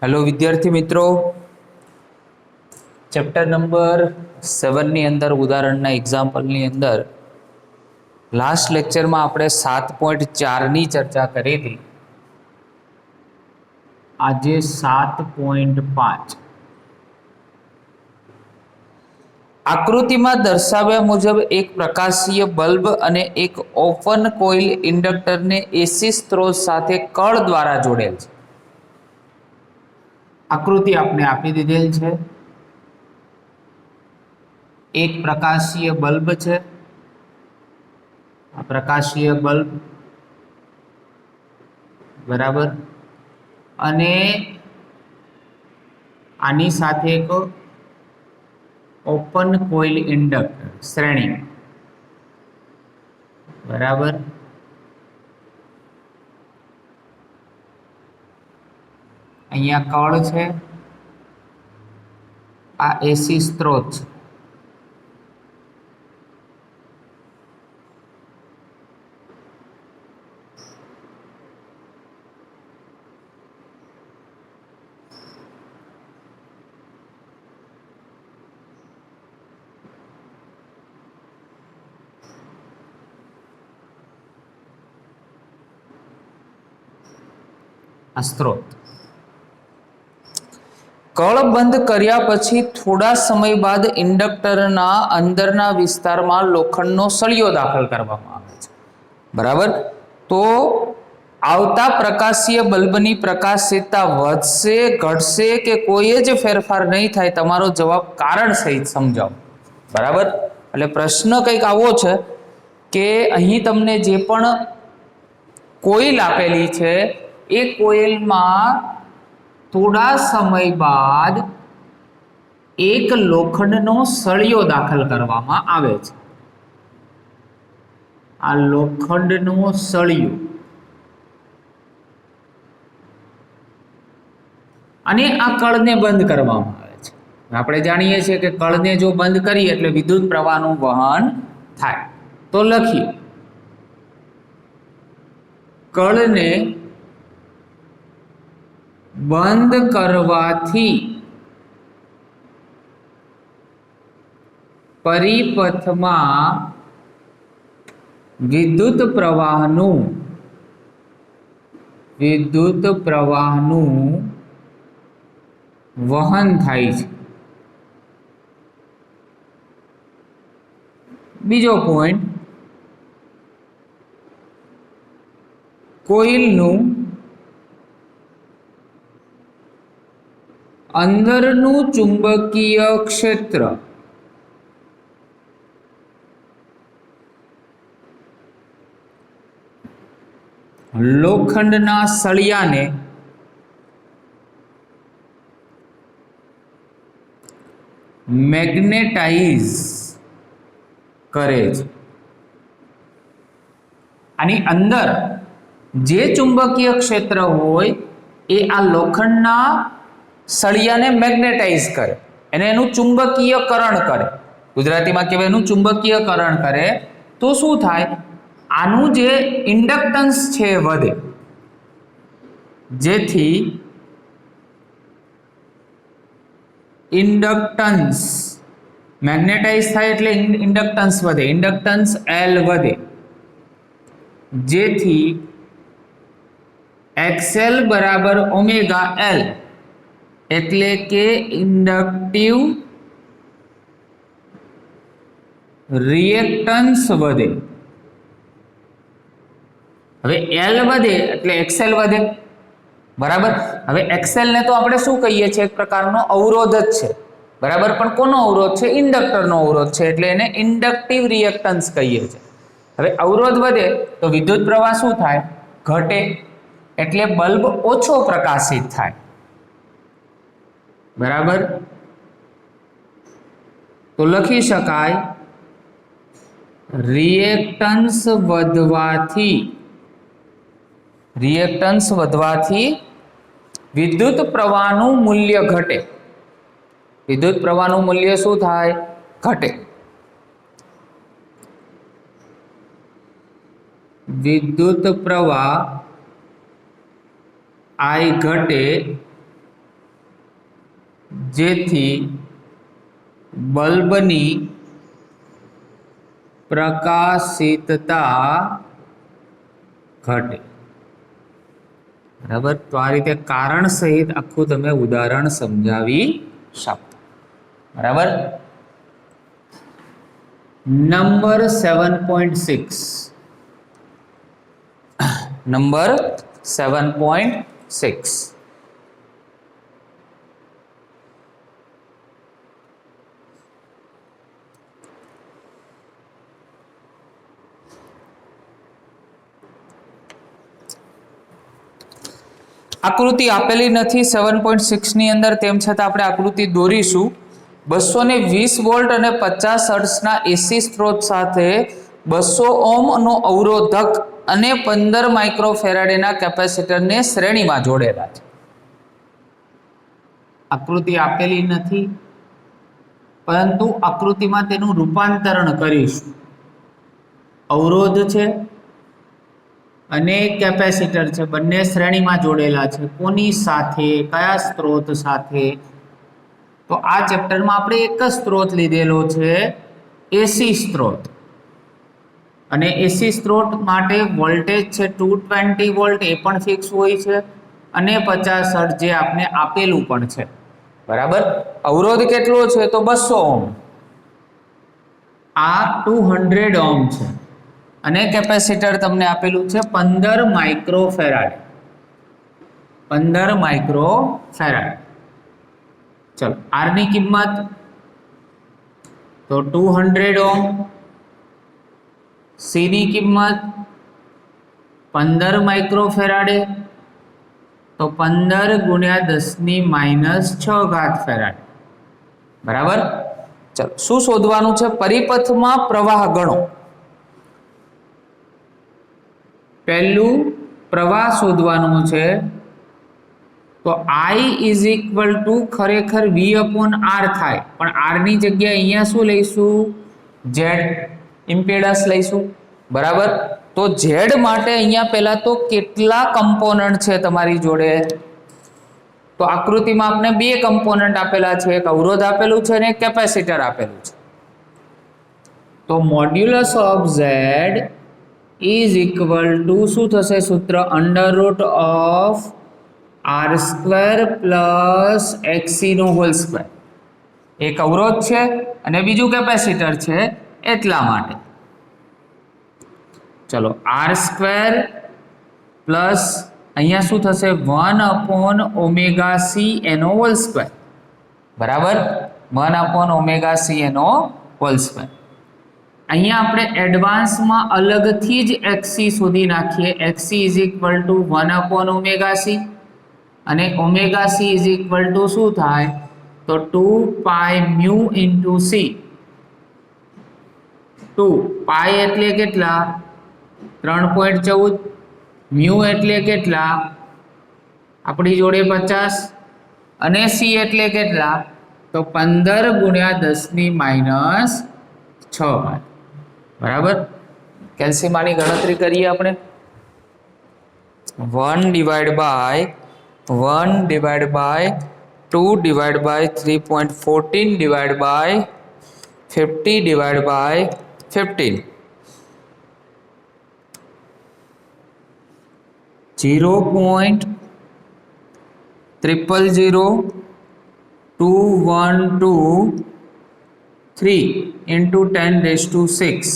Hello विद्यार्थी मित्रों, chapter number 7 ની અંદર ઉદાહરણના એક્ઝામ્પલની અંદર લાસ્ટ લેક્ચરમાં આપણે 7.4ની ચર્ચા કરી હતી. આજે 7.5 આકૃતિમાં દર્શાવ્યા મુજબ એક પ્રકાશીય બલ્બ અને એક ઓપન કોઇલ ઇન્ડક્ટરને એસી સ્ત્રોત સાથે કળ દ્વારા જોડેલ છે. આકૃતિ આપણે આપી દીધેલ છે. એક પ્રકાશીય બલ્બ છે. આ પ્રકાશીય બલ્બ બરાબર, અને આની સાથે એક ઓપન કોઇલ ઇન્ડક્ટર શ્રેણી બરાબર. અહીંયા કળ છે, આ એસી સ્ત્રોત છે. આ સ્ત્રોત કળ બંધ કર્યા પછી થોડા સમય બાદ ઇન્ડક્ટરના અંદરના વિસ્તારમાં લોખંડનો સળિયો દાખલ કરવામાં આવે છે. બરાબર. તો આવતા પ્રકાશીય બલ્બની પ્રકાશિતતા વધશે, ઘટશે કે કોઈ જ ફેરફાર નહીં થાય? તમારો જવાબ કારણ સહિત સમજાવો. બરાબર. એટલે પ્રશ્ન કંઈક આવો છે કે અહીં તમને જે પણ કોઇલ આપેલી છે એ કોઇલમાં થોડા સમય બાદ એક લોખંડનો સળિયો દાખલ કરવામાં આવે છે. આ લોખંડનો સળિયો, અને આ કળને બંધ કરવામાં આવે છે. આપણે જાણીએ છીએ કે કળને જો બંધ કરીએ એટલે વિદ્યુત પ્રવાહનું વહન થાય. તો લખીએ, કળને બંધ કરવાથી પરિપથમાં વિદ્યુત પ્રવાહનું વહન થાય છે. બીજો પોઈન્ટ, કોઇલનું અંદરનું ચુંબકીય ક્ષેત્ર લોખંડના સળિયાને મેગ્નેટાઇઝ કરે છે. આની અંદર જે ચુંબકીય ક્ષેત્ર હોય એ આ લોખંડના સળિયાને મેગ્નેટાઇઝ કરે, એને એનું ચુંબકીયકરણ કરે. ગુજરાતીમાં કહેવાય એનું ચુંબકીયકરણ કરે. તો શું થાય? આનું જે ઇન્ડક્ટન્સ છે વધે, જેથી ઇન્ડક્ટન્સ મેગ્નેટાઇઝ થાય એટલે ઇન્ડક્ટન્સ વધે, ઇન્ડક્ટન્સ એલ વધે, જેથી XL બરાબર ઓમેગા એલ, એટલે કે ઇન્ડક્ટિવ રિએક્ટન્સ વધે. હવે એલ વધે એટલે XL વધે. બરાબર. હવે XL ને તો આપણે શું કહીએ છીએ? એક પ્રકારનો અવરોધ જ છે. બરાબર. પણ કોનો અવરોધ છે? ઇન્ડક્ટરનો અવરોધ છે, એટલે એને ઇન્ડક્ટિવ રિએક્ટન્સ કહીએ છીએ. હવે અવરોધ વધે તો વિદ્યુત પ્રવાહ શું થાય? ઘટે. એટલે બલ્બ ઓછો પ્રકાશિત થાય. બરાબર. તો લખી શકાય, રિએક્ટન્સ વધવાથી વિદ્યુત પ્રવાહનું મૂલ્ય ઘટે. વિદ્યુત પ્રવાહનું મૂલ્ય શું થાય? ઘટે. વિદ્યુત પ્રવાહ I ઘટે જેથી બલ્બની પ્રકાશિતતા ઘટે. બરાબર. તો આ રીતે કારણ સહિત આખું તમે ઉદાહરણ સમજાવી શકો. બરાબર. નંબર 7.6. નંબર 7.6. આકૃતિ આપેલી નથી 7.6 ની અંદર, તેમ છતાં આપણે આકૃતિ દોરીશું. 220 વોલ્ટ અને 50 હર્ટ્ઝના એસી સ્ત્રોત સાથે 200 ઓહ્મનો અવરોધક અને 15 માઇક્રોફેરાડેના કેપેસિટરને શ્રેણીમાં જોડેલા છે. આકૃતિ આપેલી નથી, પરંતુ આકૃતિમાં તેનું રૂપાંતરણ કરીશું. અવરોધ છે અને કેપેસિટર છે, બંને શ્રેણીમાં જોડેલા છે. કોની સાથે? કયા સ્ત્રોત સાથે? તો આ ચેપ્ટરમાં આપણે એક જ સ્ત્રોત લીધેલો છે, એસી સ્ત્રોત. અને એસી સ્ત્રોત માટે વોલ્ટેજ છે 220 વોલ્ટ, એ પણ ફિક્સ હોય છે, અને 50 હર્ટ્ઝ જે આપણે આપેલું પણ છે. બરાબર. અવરોધ કેટલો છે? તો 200 ઓહ્મ. આ 200 ઓહ્મ છે. અને કેપેસિટર તમને આપેલું છે 15 માઇક્રોફેરાડ. 15 માઇક્રોફેરાડ. ચલો, આર ની કિંમત તો 200 ઓહ્મ, સી ની કિંમત 15 માઇક્રોફેરાડે, તો 15 ગુણ્યા 10⁻6 ફેરાડ. બરાબર. ચલો, શું શોધવાનું છે? પરિપથમાં પ્રવાહ ગણો. પહેલું પ્રવાહ શોધવાનું છે. તો I ઇઝ ઇક્વલ ટુ ખરેખર V/R થાય, પણ R ની જગ્યાએ અહીંયા શું લઈશું? Z ઇમ્પેડન્સ લઈશું. બરાબર. તો Z માટે અહીંયા પહેલા તો કેટલા કમ્પોનન્ટ છે તમારી જોડે? તો આકૃતિમાં આપણે બે કમ્પોનન્ટ આપેલા છે, એક અવરોધ આપેલું છે અને એક કેપેસિટર આપેલું છે. તો modulus of Z is equal to શું થશે? સૂત્ર √ ઓફ R² પ્લસ XC નો હોલ સ્ક્વેર. એક અવરોધ છે અને બીજું કેપેસિટર છે, એટલા માટે. ચલો, R² પ્લસ અહીંયા શું થશે? 1/ωc એનો હોલ સ્ક્વેર. બરાબર. 1/ωc એનો હોલ સ્ક્વેર. અહીંયા આપણે એડવાન્સમાં અલગથી જ XC શોધી નાખીએ. XC is equal two 1/ωc અને ωc ઇઝ ઇક્વલ ટુ શું થાય? તો 2πμ ઇન્ટુ c. 2π એટલે કેટલા? 3.14. મ્યુ એટલે કેટલા? આપણી જોડે 50. અને c એટલે કેટલા? તો 15 ગુણ્યા 10⁻6. બરાબર. કેલ્સીમાની ગણતરી કરીએ આપણે. 1 divide by 2 divide by 3.14 divide by 50 divide by 15. 0.000212 into 10⁻6.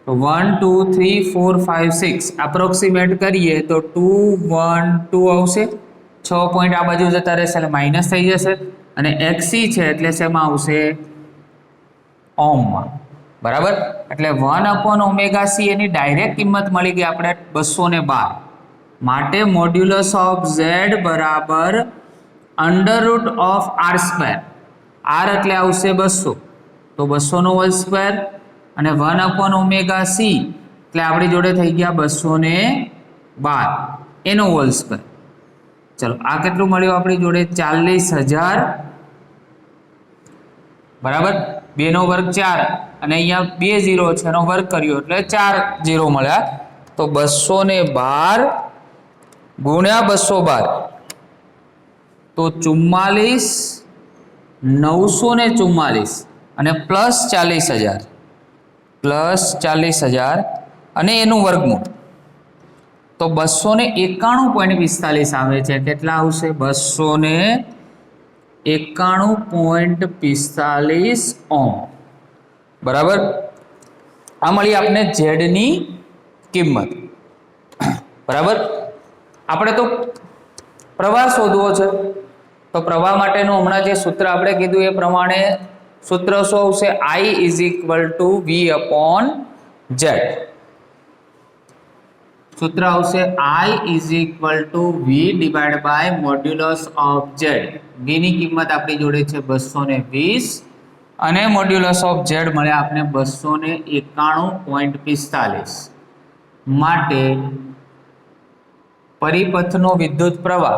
1 2 3 4 5 6 approximate કરીએ તો 212 આવશે. 6 પોઈન્ટ આ બાજુ જતા રહેશે એટલે માઇનસ થઈ જશે. અને XC છે એટલે શેમાં આવશે? ઓહ્મમાં. બરાબર. એટલે 1/ωc એની ડાયરેક્ટ કિંમત મળી ગઈ આપણે 212. માટે મોડ્યુલસ ઓફ Z બરાબર √ ઓફ R². R એટલે આવશે 200, તો 200 નો હોલ સ્ક્વેર અને 1/ωc એટલે આપણી જોડે થઈ ગયા 212 એનો હોલ સ્ક્વેર. ચલો, આ કેટલું મળ્યું આપણી જોડે? 40,000. બરાબર. 2 નો વર્ગ 4 અને અહીંયા 2 0 છે, એનો વર્ગ કર્યો એટલે 4 0 મળ્યા. તો 212 ગુણ્યા 212 તો 44 944 અને પ્લસ 40,000 અને એનું વર્ગમૂળ તો 291.45 આવે છે. કેટલા આવશે? 291.45 ઓહ્મ. બરાબર. આ મળી આપણે ઝેડ ની કિંમત. બરાબર. આપણે તો પ્રવાહ શોધવો છે, તો પ્રવાહ માટેનું હમણાં જે સૂત્ર આપણે કીધું એ પ્રમાણે સૂત્ર શું આવશે? I = V/Z. સૂત્ર આવશે I = V/mod(z). V ની કિંમત આપણી જોડે છે 220 અને mod(z) મળે આપણે 291.45. માટે પરિપથનો વિદ્યુત પ્રવાહ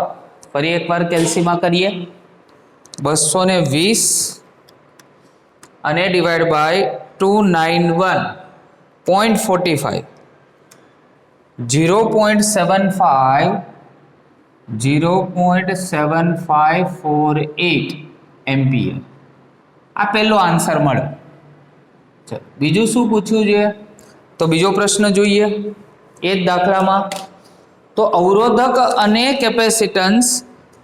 ફરી એકવાર કેલ્સીમાં કરીએ 220 અને ડિવાઈડ બાય 291.45 0.7548 એમ્પિયર. આ પહેલો આન્સર મળે. ચલો બીજું શું પૂછ્યું છે? તો બીજો પ્રશ્ન જોઈએ એ જ દાખલામાં. તો અવરોધક અને કેપેસિટન્સ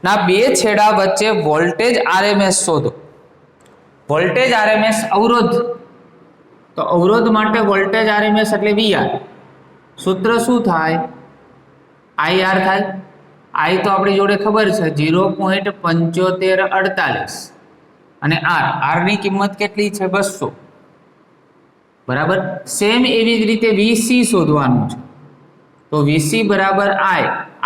ના બે છેડા વચ્ચે વોલ્ટેજ RMS શોધો. વોલ્ટેજ RMS અવરોધ, તો અવરોધ માટે વોલ્ટેજ RMS એટલે VR. સૂત્ર શું થાય? IR થાય. I તો આપણી જોડે ખબર છે 0.7548 અને R ની કિંમત કેટલી છે? 200. બરાબર. સેમ એવી જ રીતે VC શોધવાનું છે. તો VC બરાબર I.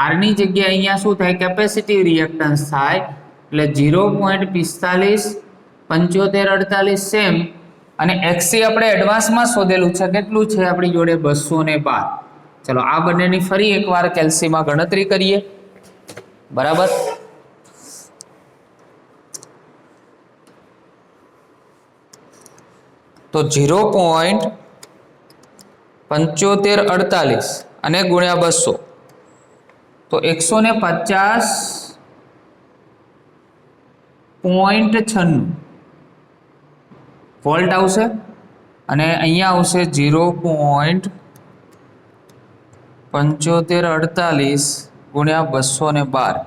R ની જગ્યાએ અહીંયા શું થાય? કેપેસિટિવ રિએક્ટન્સ થાય એટલે 0.457548 સેમ. અને XC આપણે એડવાન્સમાં શોધેલું છે. કેટલું છે આપણી જોડે? 212. ચલો આ બંનેની ફરી એકવાર કેલ્સીમાં ગણતરી કરીએ. બરાબર. તો 0.7548 અને ગુણ્યા 200 તો 150.96 વોલ્ટ આવશે અને અહીંયા આવશે 0.7548 ગુણ્યા 212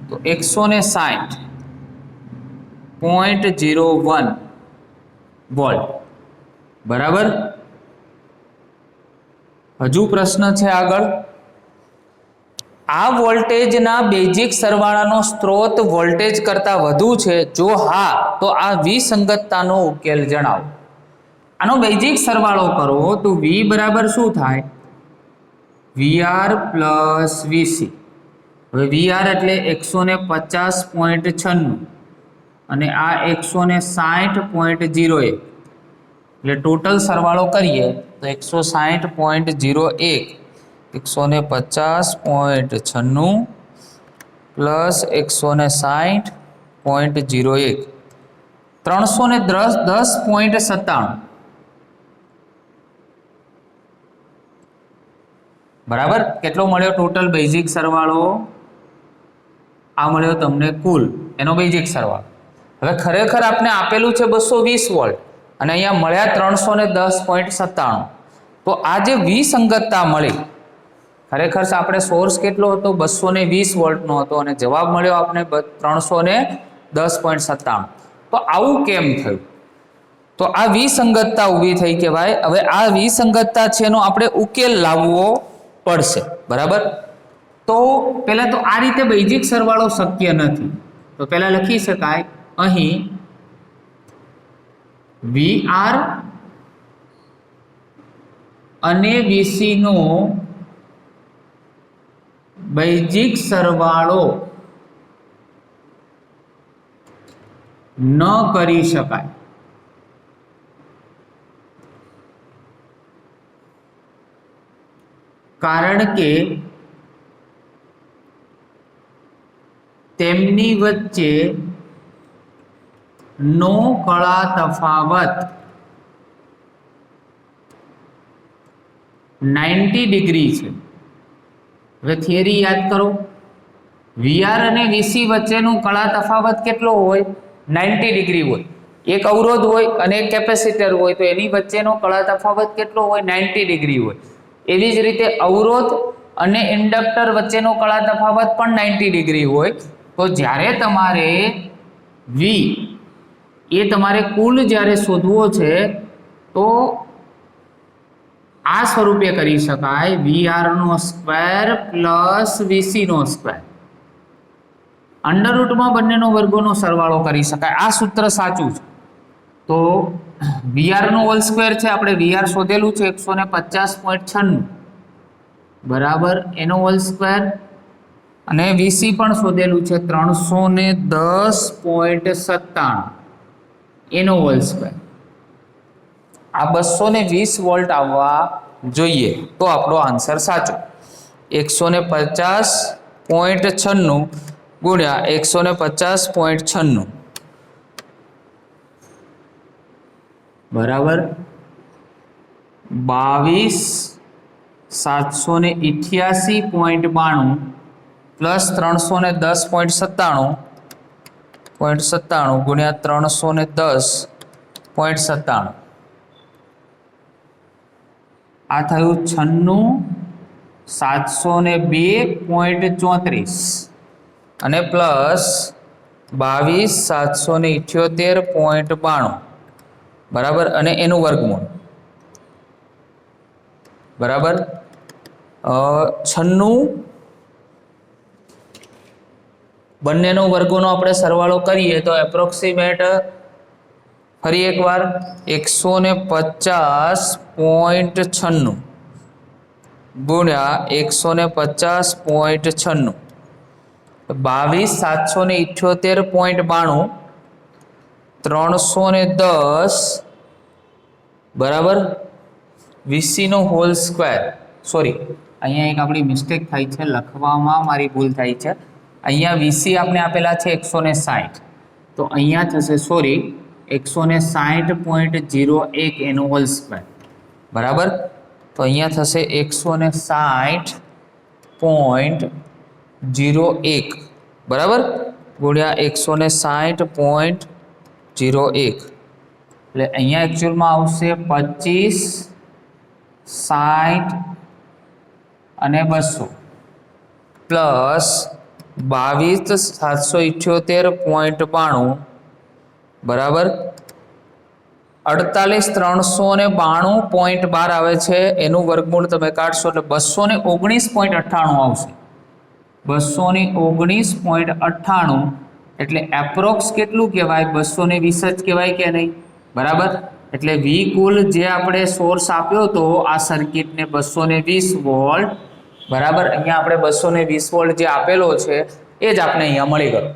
તો 160.01 વોલ્ટ. બરાબર. હજુ પ્રશ્ન છે આગળ. આ વોલ્ટેજના બેઝિક સરવાળાનો સ્ત્રોત વોલ્ટેજ કરતા વધુ છે? જો હા તો આ વિસંગતતાનો ઉકેલ જણાવો. આનો બેઝિક સરવાળો કરો તો V બરાબર શું થાય? VR plus VC. હવે VR એટલે 150.96 અને આ 160.01 એટલે ટોટલ સરવાળો કરીએ તો 160.01 150.96 પ્લસ 160.01 310.97. બરાબર. કેટલો મળ્યો ટોટલ બેઝિક સરવાળો? આ મળ્યો તમને કુલ એનો બેઝિક સરવાળો. હવે ખરેખર આપણે આપેલું છે 220 વોલ્ટ અને અહીંયા મળ્યા 310.97. તો આ જે વિસંગતતા મળી, ખરેખર આપણે સોર્સ કેટલો હતો? 220 વોલ્ટનો હતો અને જવાબ મળ્યો આપણે 310.97. તો આવું કેમ થયું? તો આ વિસંગતતા ઊભી થઈ કે ભાઈ હવે આ વિસંગતતા છે એનો આપણે ઉકેલ લાવવો પડશે. બરાબર. તો પહેલા તો આ રીતે બેઝિક સરવાળો શક્ય નથી. તો પહેલા લખી શકાય અહીં VR અને VC નો બેઝિક સરવાળો ન કરી શકાય. કારણ કે તેમની વચ્ચે નો કળા તફાવત 90 ડિગ્રી છે. હવે થિયરી યાદ કરો. VR અને VC વચ્ચેનું કળા તફાવત કેટલો હોય? 90 ડિગ્રી હોય, એક અવરોધ હોય અને એક કેપેસિટર હોય તો એની વચ્ચેનો કળા તફાવત કેટલો હોય? 90 ડિગ્રી હોય. એવી જ રીતે અવરોધ અને ઇન્ડક્ટર વચ્ચેનો કળા તફાવત પણ 90 ડિગ્રી હોય. તો જ્યારે તમારે V એ તમારે કુલ જ્યારે શોધવો છે તો આ સ્વરૂપે કરી શકાય, VR² પ્લસ VC². અંડરરૂટમાં બંનેનો વર્ગોનો સરવાળો કરી શકાય. આ સૂત્ર સાચું છે. તો VR² છે, આપણે VR શોધેલું છે 150.96 બરાબર એનો હોલ સ્ક્વેર, અને VC પણ શોધેલું છે 310.97 એનો હોલ સ્ક્વેર. આ 220 વોલ્ટ આવવા જોઈએ તો આપણો આન્સર સાચો. 150.96 ગુણ્યા 150.96 બરાબર 22,788.92 પ્લસ 310.97 ગુણ્યા 310.97 આ થયું 96,702.34 અને પ્લસ 22,778.92 બરાબર અને એનું વર્ગમૂળ બરાબર 96 બંનેનો વર્ગોનો આપણે સરવાળો કરીએ તો એપ્રોક્સિમેટ ફરી એકવાર 150.96 ગુણ્યા 150.96 22,778.92 310 બરાબર VC નો હોલ સ્ક્વેર. સોરી, અહીંયા એક આપણી મિસ્ટેક થાય છે, લખવામાં મારી ભૂલ થાય છે. અહીંયા VC આપણે આપેલા છે 160, તો અહીંયા થશે સોરી 160.01 એનો હોલ સ્ક્વેર બરાબર. તો અહીંયા થશે 160.01 બરાબર ગુણ્યા 160.01 એટલે અહીંયા એકચ્યુઅલમાં આવશે 25, 60 અને 200 પ્લસ 22,778.92 બરાબર 48,392.12 આવે છે. એનું વર્ગમૂળ તમે કાઢશો એટલે 219.98 આવશે. 219.98 એટલે એપ્રોક્સ કેટલું કહેવાય? 220 જ કહેવાય કે નહીં? બરાબર. એટલે વી કુલ જે આપણે સોર્સ આપ્યો હતો આ સર્કિટને 220 વોલ્ટ બરાબર, અહીંયા આપણે 220 વોલ્ટ જે આપેલો છે એ જ આપણે અહીંયા મળી ગયો.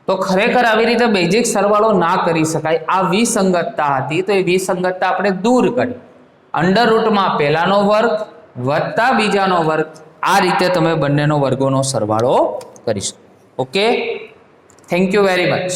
તો ખરેખર આવી રીતે બેઝિક સરવાળો ના કરી શકાય. આ વિસંગતતા હતી તો એ વિસંગતતા આપણે દૂર કરી. અંડર રૂટમાં પહેલાનો વર્ગ વત્તા બીજાનો વર્ગ, આ રીતે તમે બંનેનો વર્ગોનો સરવાળો કરી શકો. Okay, thank you very much.